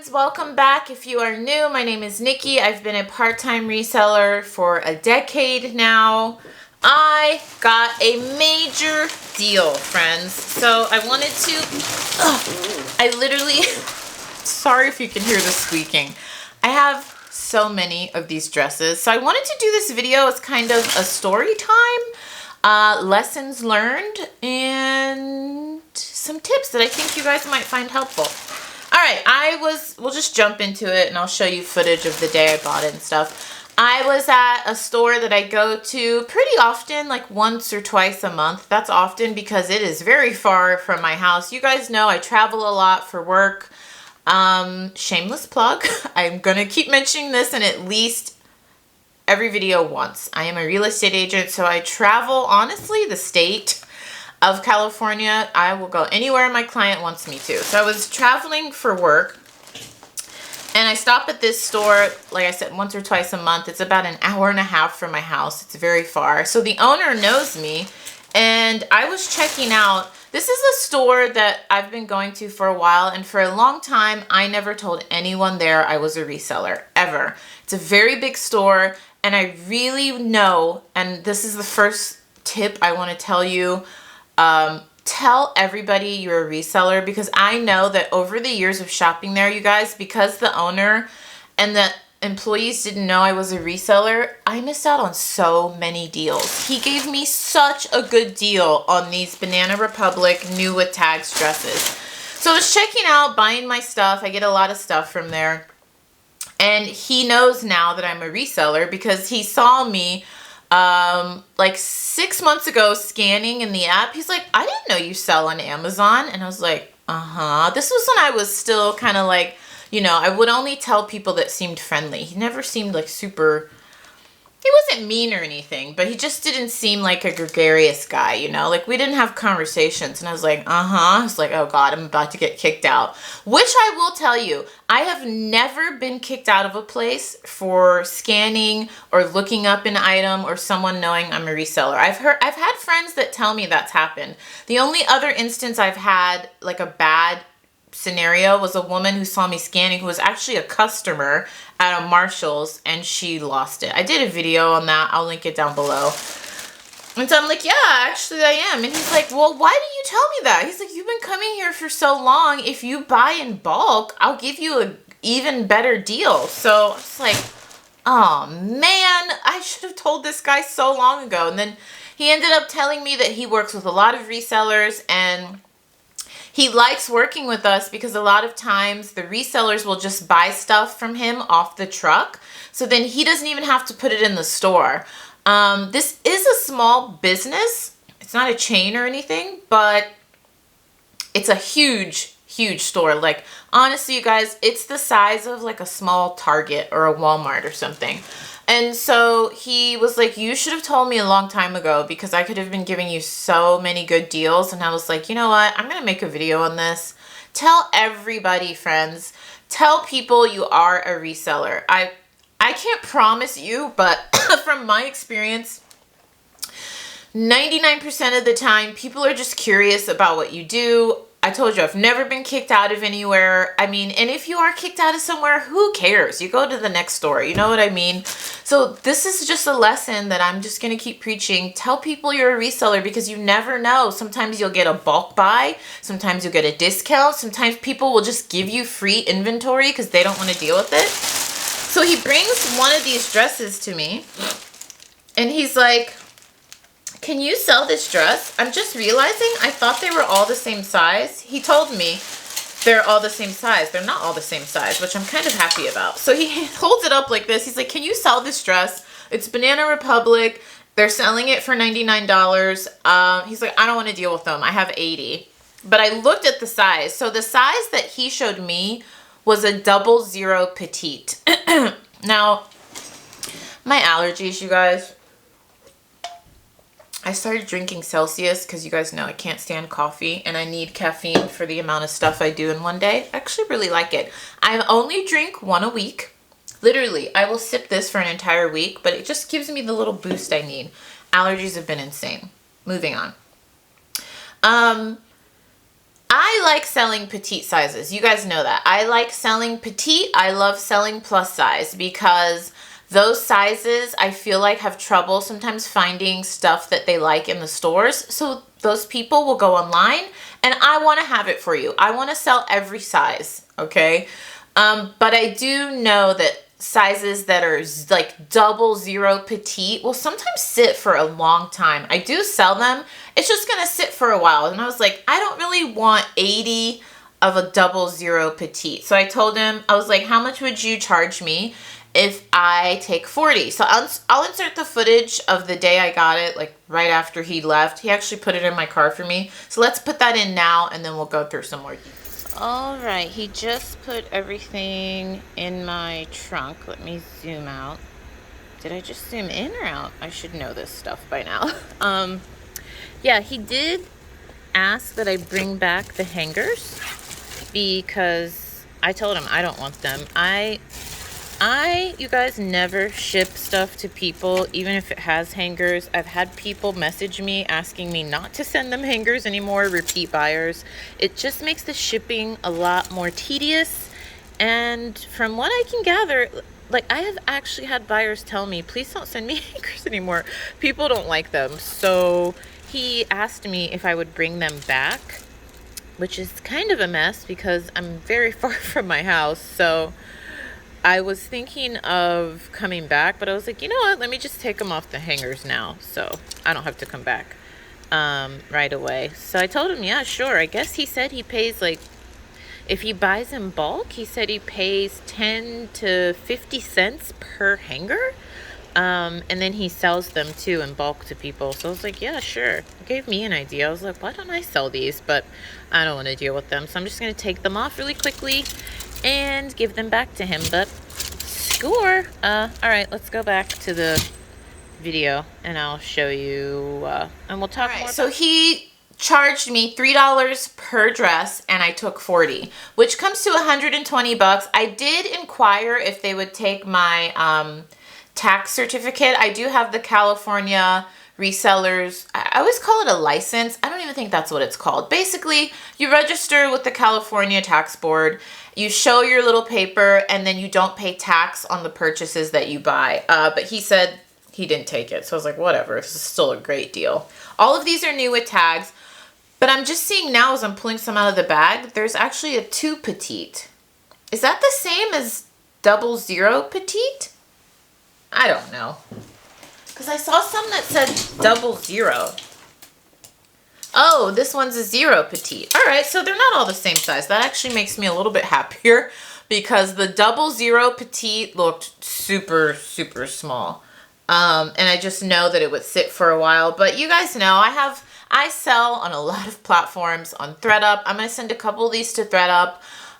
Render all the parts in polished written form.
friends, welcome back. If you are new, my name is Nikki. I've been a part-time reseller for a decade now. I got a major deal, friends. So I wanted to, sorry if you can hear the squeaking. I have so many of these dresses. So I wanted to do this video as kind of a story time, lessons learned, and some tips that I think you guys might find helpful. All right, we'll just jump into it and I'll show you footage of the day I bought it and stuff. I was at a store that I go to pretty often, like once or twice a month. That's often because it is very far from my house. You guys know I travel a lot for work. Shameless plug. I'm gonna keep mentioning this in at least every video once. I am a real estate agent, so I travel, honestly, the state of California. I will go anywhere my client wants me to. So I was traveling for work and I stop at this store, like I said, once or twice a month. It's about an hour and a half from my house. It's very far. So the owner knows me and I was checking out. This is a store that I've been going to for a while, and for a long time, I never told anyone there I was a reseller, ever. It's a very big store, and I really know, and this is the first tip I want to tell you, tell everybody you're a reseller, because I know that over the years of shopping there, you guys, because the owner and the employees didn't know I was a reseller, I missed out on so many deals. He gave me such a good deal on these Banana Republic new with tags dresses. So I was checking out, buying my stuff. I get a lot of stuff from there. And he knows now that I'm a reseller because he saw me like 6 months ago scanning in the app. He's like, I didn't know you sell on Amazon. And I was like, This was when I was still kind of like, you know, I would only tell people that seemed friendly. He never seemed like super, he wasn't mean or anything, but he just didn't seem like a gregarious guy, you know? Like, we didn't have conversations, and I was like, I was like, oh God, I'm about to get kicked out. Which I will tell you, I have never been kicked out of a place for scanning or looking up an item or someone knowing I'm a reseller. I've had friends that tell me that's happened. The only other instance I've had, like a bad scenario, was a woman who saw me scanning who was actually a customer at a Marshall's, and she lost it. I did a video on that. I'll link it down below. And so I'm like, yeah, actually I am. And he's like, well, why didn't you tell me that? He's like, you've been coming here for so long. If you buy in bulk, I'll give you an even better deal. So it's like, oh man, I should have told this guy so long ago. And then he ended up telling me that he works with a lot of resellers and he likes working with us because a lot of times the resellers will just buy stuff from him off the truck. So then he doesn't even have to put it in the store. This is a small business. It's not a chain or anything, but it's a huge, huge store. Like, honestly, you guys, it's the size of like a small Target or a Walmart or something. And so he was like, you should have told me a long time ago because I could have been giving you so many good deals. And I was like, you know what? I'm going to make a video on this. Tell everybody, friends. Tell people you are a reseller. I can't promise you, but from my experience, 99% of the time, people are just curious about what you do. I told you, I've never been kicked out of anywhere. I mean, and if you are kicked out of somewhere, who cares? You go to the next store. You know what I mean? So this is just a lesson that I'm just going to keep preaching. Tell people you're a reseller because you never know. Sometimes you'll get a bulk buy. Sometimes you'll get a discount. Sometimes people will just give you free inventory because they don't want to deal with it. So he brings one of these dresses to me and he's like, can you sell this dress? I'm just realizing I thought they were all the same size. He told me they're all the same size. They're not all the same size, which I'm kind of happy about. So he holds it up like this. He's like, can you sell this dress? It's Banana Republic. They're selling it for $99. He's like, I don't want to deal with them. I have 80. But I looked at the size. So the size that he showed me was a 00 petite. Now, my allergies, you guys. I started drinking Celsius because you guys know I can't stand coffee and I need caffeine for the amount of stuff I do in one day. I actually really like it. I only drink one a week. Literally, I will sip this for an entire week, but it just gives me the little boost I need. Allergies have been insane. Moving on. I like selling petite sizes. You guys know that. I like selling petite. I love selling plus size because those sizes I feel like have trouble sometimes finding stuff that they like in the stores. So those people will go online and I want to have it for you. I want to sell every size, okay? But I do know that sizes that are like 00 petite will sometimes sit for a long time. I do sell them. It's just gonna sit for a while. And I was like, I don't really want 80 of a 00 petite. So I told him, I was like, how much would you charge me if I take 40? So I'll insert the footage of the day I got it, like right after he left. He actually put it in my car for me. So let's put that in now and then we'll go through some more details. All right, he just put everything in my trunk. Let me zoom out. Did I just zoom in or out? I should know this stuff by now. Yeah, he did ask that I bring back the hangers because I told him I don't want them. You guys, never ship stuff to people, even if it has hangers. I've had people message me asking me not to send them hangers anymore, repeat buyers. It just makes the shipping a lot more tedious. And from what I can gather, like I have actually had buyers tell me, please don't send me hangers anymore. People don't like them. So he asked me if I would bring them back, which is kind of a mess because I'm very far from my house. So I was thinking of coming back, but I was like, you know what? Let me just take them off the hangers now, so I don't have to come back right away. So I told him, yeah, sure. I guess he said he pays like, if he buys in bulk, he said he pays 10 to 50 cents per hanger. And then he sells them too in bulk to people. So I was like, yeah, sure. It gave me an idea. I was like, why don't I sell these? But I don't want to deal with them. So I'm just going to take them off really quickly and give them back to him. But score. All right, let's go back to the video and I'll show you and we'll talk more. So he charged me $3 per dress and I took 40, which comes to 120 bucks. I did inquire if they would take my tax certificate. I do have the California resellers. I always call it a license. I don't even think that's what it's called. Basically, you register with the California tax board, you show your little paper, and then you don't pay tax on the purchases that you buy. But he said he didn't take it. So I was like, whatever, this is still a great deal. All of these are new with tags, but I'm just seeing now as I'm pulling some out of the bag, there's actually a 2 petite. Is that the same as 00 petite? I don't know. Because I saw some that said 00. Oh, this one's a 0 petite. All right, so they're not all the same size. That actually makes me a little bit happier because the 00 petite looked super, super small. And I just know that it would sit for a while. But you guys know I sell on a lot of platforms on ThredUp. I'm going to send a couple of these to ThredUp.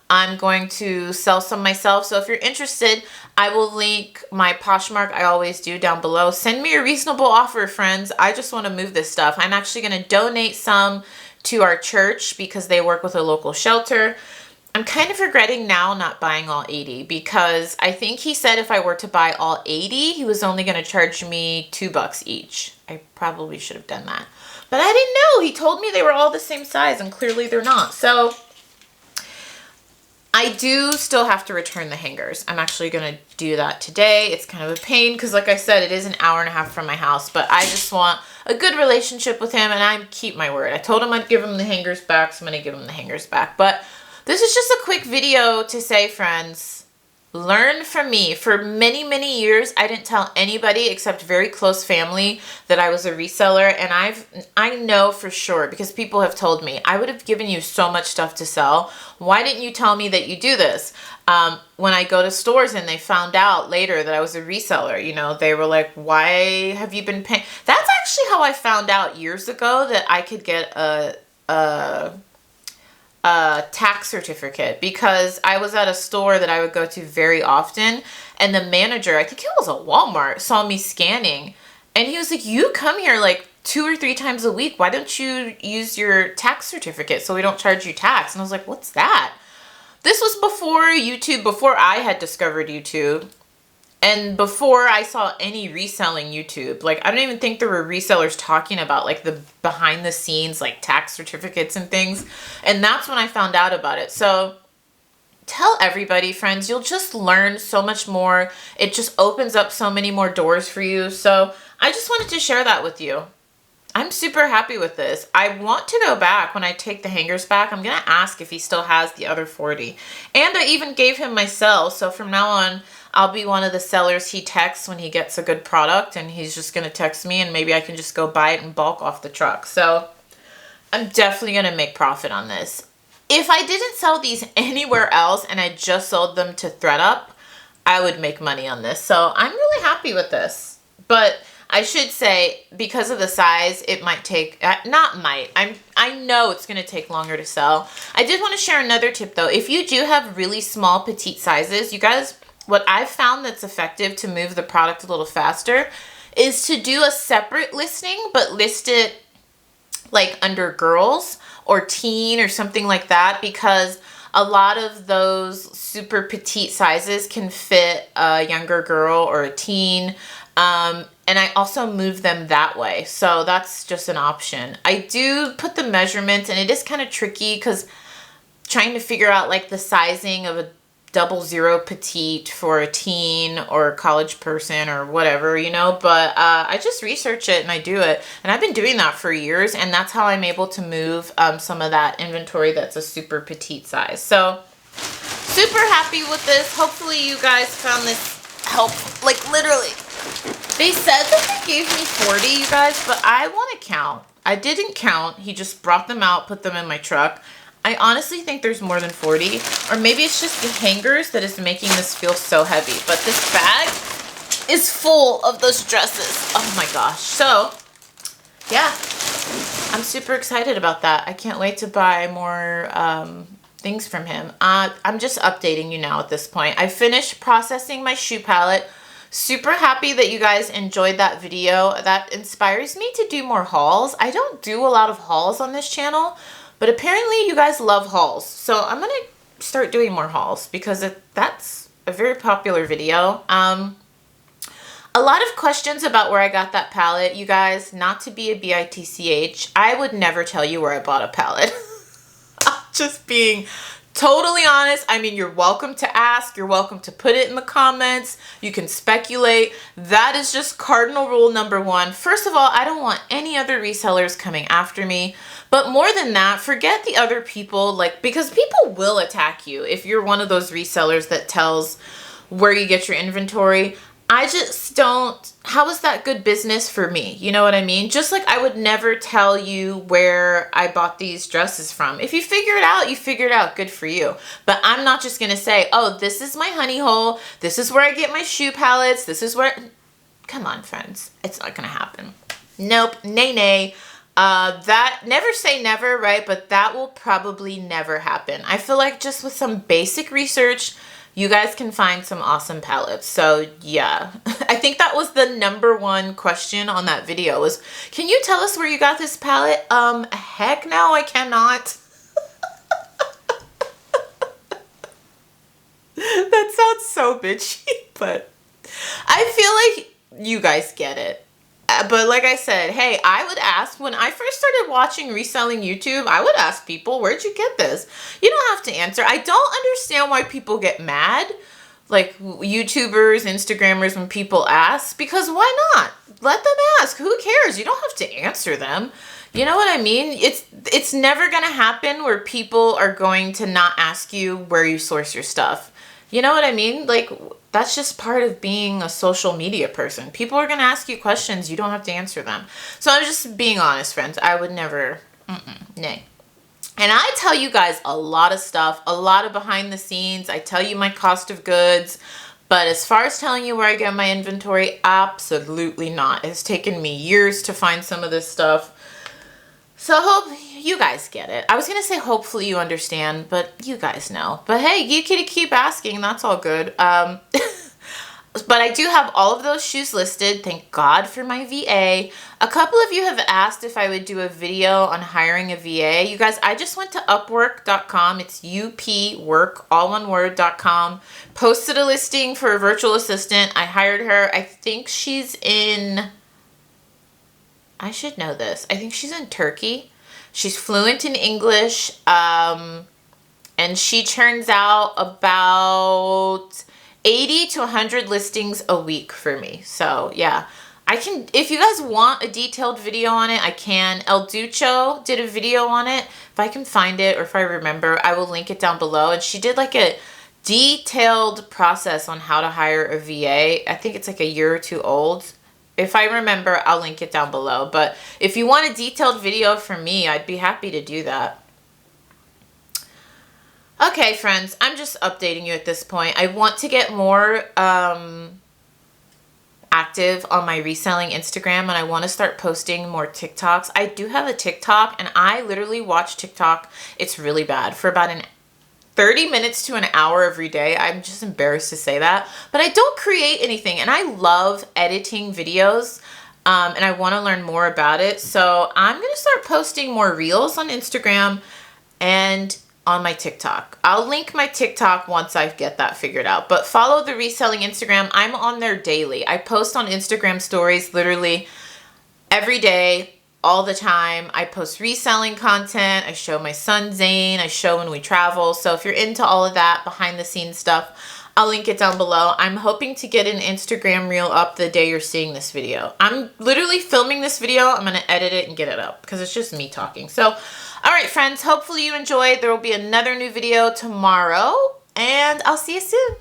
I'm going to sell some myself. So if you're interested, I will link my Poshmark. I always do down below. Send me a reasonable offer, friends. I just want to move this stuff. I'm actually going to donate some to our church because they work with a local shelter. I'm kind of regretting now not buying all 80 because I think he said if I were to buy all 80, he was only going to charge me $2 each. I probably should have done that. But I didn't know. He told me they were all the same size and clearly they're not. So I do still have to return the hangers. I'm actually going to do that today. It's kind of a pain because like I said, it is an hour and a half from my house, but I just want a good relationship with him and I keep my word. I told him I'd give him the hangers back, so I'm going to give him the hangers back. But this is just a quick video to say, friends, learn from me. For many, many years, I didn't tell anybody except very close family that I was a reseller. And I know for sure because people have told me, I would have given you so much stuff to sell. Why didn't you tell me that you do this? When I go to stores and they found out later that I was a reseller, you know, they were like, why have you been paying? That's actually how I found out years ago that I could get a tax certificate because I was at a store that I would go to very often and the manager, I think it was a Walmart, saw me scanning and he was like, you come here like 2 or 3 times a week. Why don't you use your tax certificate so we don't charge you tax? And I was like, what's that? This was before YouTube, before I had discovered YouTube. And before I saw any reselling YouTube, like I don't even think there were resellers talking about like the behind the scenes, like tax certificates and things. And that's when I found out about it. So tell everybody, friends, you'll just learn so much more. It just opens up so many more doors for you. So I just wanted to share that with you. I'm super happy with this. I want to go back when I take the hangers back. I'm going to ask if he still has the other 40. And I even gave him my cell. So from now on, I'll be one of the sellers he texts when he gets a good product. And he's just going to text me and maybe I can just go buy it in bulk off the truck. So I'm definitely going to make profit on this. If I didn't sell these anywhere else and I just sold them to ThredUp, I would make money on this. So I'm really happy with this. But I should say, because of the size, it might take, I know it's going to take longer to sell. I did want to share another tip though. If you do have really small petite sizes, you guys, what I've found that's effective to move the product a little faster is to do a separate listing, but list it like under girls or teen or something like that, because a lot of those super petite sizes can fit a younger girl or a teen. And I also move them that way. So that's just an option. I do put the measurements, and it is kind of tricky because trying to figure out like the sizing of a 00 petite for a teen or a college person or whatever, you know, but I just research it and I do it. And I've been doing that for years, and that's how I'm able to move some of that inventory that's a super petite size. So super happy with this. Hopefully you guys found this helpful. Like literally, they said that they gave me 40, you guys, but I want to count. I didn't count. He just brought them out, put them in my truck. I honestly think there's more than 40, or maybe it's just the hangers that is making this feel so heavy. But this bag is full of those dresses. Oh my gosh. So yeah, I'm super excited about that. I can't wait to buy more things from him. I'm just updating you now at this point. I finished processing my shoe palette. Super happy that you guys enjoyed that video. That inspires me to do more hauls. I don't do a lot of hauls on this channel, but apparently you guys love hauls. So I'm going to start doing more hauls because that's a very popular video. A lot of questions about where I got that palette. You guys, not to be a bitch, I would never tell you where I bought a palette. I'm just being totally honest. I mean, you're welcome to ask. You're welcome to put it in the comments. You can speculate. That is just cardinal rule number 1. First of all, I don't want any other resellers coming after me. But more than that, forget the other people, like, because people will attack you if you're one of those resellers that tells where you get your inventory. I just don't, how is that good business for me? You know what I mean? Just like I would never tell you where I bought these dresses from. If you figure it out, you figure it out. Good for you. But I'm not just going to say, oh, this is my honey hole. This is where I get my shoe palettes. This is where, come on, friends. It's not going to happen. Nope. Nay, nay. That, never say never, right? But that will probably never happen. I feel like just with some basic research, you guys can find some awesome palettes. So yeah, I think that was the #1 question on that video was, can you tell us where you got this palette? Heck no, I cannot. That sounds so bitchy, but I feel like you guys get it. But like I said, hey, I would ask, when I first started watching reselling YouTube, I would ask people, where'd you get this? You don't have to answer. I don't understand why people get mad, like YouTubers, Instagrammers, when people ask, because why not? Let them ask. Who cares? You don't have to answer them. You know what I mean? It's never going to happen where people are going to not ask you where you source your stuff. You know what I mean? Like, that's just part of being a social media person. People are going to ask you questions. You don't have to answer them. So I'm just being honest, friends. I would never, nay. And I tell you guys a lot of stuff, a lot of behind the scenes. I tell you my cost of goods. But as far as telling you where I get my inventory, absolutely not. It's taken me years to find some of this stuff. So I hope you guys get it. I was going to say hopefully you understand, but you guys know. But hey, you can keep asking. That's all good. But I do have all of those shoes listed. Thank God for my VA. A couple of you have asked if I would do a video on hiring a VA. You guys, I just went to upwork.com. It's UPwork, all one word.com. Posted a listing for a virtual assistant. I hired her. I think she's in, I should know this. I think she's in Turkey. She's fluent in English. And she churns out about 80 to 100 listings a week for me. So yeah, I can, if you guys want a detailed video on it, I can. El Ducho did a video on it. If I can find it or if I remember, I will link it down below. And she did like a detailed process on how to hire a VA. I think it's like a year or two old. If I remember, I'll link it down below. But if you want a detailed video from me, I'd be happy to do that. Okay, friends, I'm just updating you at this point. I want to get more active on my reselling Instagram, and I want to start posting more TikToks. I do have a TikTok, and I literally watch TikTok. It's really bad for about 30 minutes to an hour every day. I'm just embarrassed to say that. But I don't create anything, and I love editing videos, and I want to learn more about it. So I'm going to start posting more reels on Instagram and on my TikTok. I'll link my TikTok once I get that figured out. But follow the reselling Instagram. I'm on there daily. I post on Instagram stories literally every day, all the time. I post reselling content. I show my son Zane. I show when we travel. So if you're into all of that behind the scenes stuff, I'll link it down below. I'm hoping to get an Instagram reel up the day you're seeing this video. I'm literally filming this video. I'm going to edit it and get it up because it's just me talking. So all right, friends, hopefully you enjoyed. There will be another new video tomorrow, and I'll see you soon.